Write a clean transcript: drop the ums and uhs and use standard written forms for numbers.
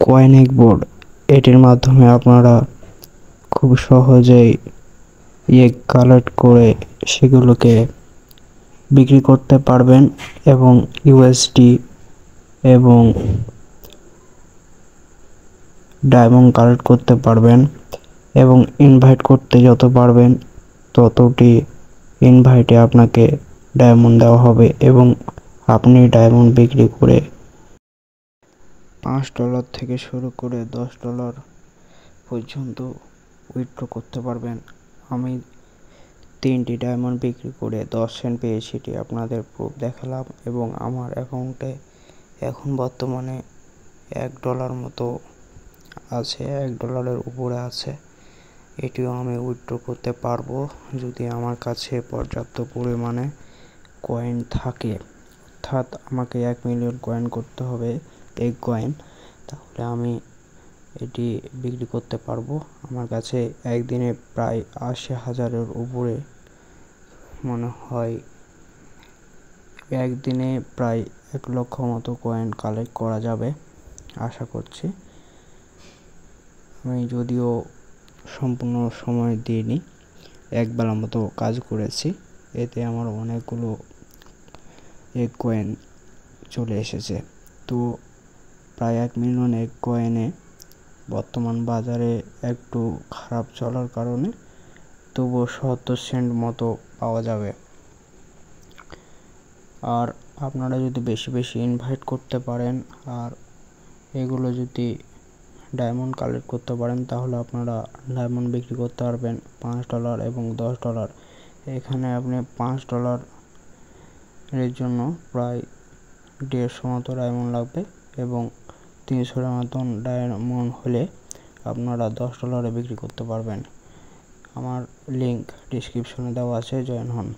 Coin board, এটির মাধ্যমে আপনারা খুব সহজেই কালেক্ট করে সেগুলোকে বিক্রি করতে পারবেন এবং ইউএসডি এবং ডায়মন্ড কালেক্ট করতে পারবেন এবং ইনভাইট করতে যত পারবেন ততটি ইনভাইটে আপনাকে ডায়মন্ড দেওয়া হবে এবং আপনি ডায়মন্ড বিক্রি করে $5 থেকে শুরু করে $10 পর্যন্ত উইথড্র করতে পারবেন। আমি 3টি ডায়মন্ড বিক্রি করে 10 সেন্ট পেয়েছি, এটি আপনাদের প্রুফ দেখালাম এবং আমার অ্যাকাউন্টে এখন বর্তমানে $1 মতো আছে, $1 উপরে আছে। এটিও আমি উইথড্র করতে পারবো যদি আমার কাছে পর্যাপ্ত পরিমাণে কয়েন থাকে, অর্থাৎ আমাকে 1 মিলিয়ন কয়েন করতে হবে কয়েন, তাহলে আমি এটি বিক্রি করতে পারবো। আমার কাছে একদিনে প্রায় 80,000-এর উপরে মনে হয়, একদিনে প্রায় 1 লক্ষ মতো কয়েন কালেক্ট করা যাবে আশা করছি। আমি যদিও সম্পূর্ণ সময় দিইনি, একবেলা মতো কাজ করেছি, এতে আমার অনেকগুলো কয়েন চলে এসেছে। তো প্রায় 1 মিলিয়ন কয়েনে বর্তমান বাজারে একটু খারাপ চলার কারণে তবুও 70 সেন্ট মতো পাওয়া যাবে। আর আপনারা যদি বেশি বেশি ইনভাইট করতে পারেন আর এগুলো যদি ডায়মন্ড কালেক্ট করতে পারেন তাহলে আপনারা ডায়মন্ড বিক্রি করতে পারবেন $5 এবং $10। এখানে আপনি $5 এর জন্য প্রায় 150 মতো ডায়মন্ড লাগবে এবং 300 মতন ডায়মন্ড হলে আপনারা $10 বিক্রি করতে পারবেন। আমার লিঙ্ক ডিসক্রিপশনে দেওয়া আছে, জয়েন হন।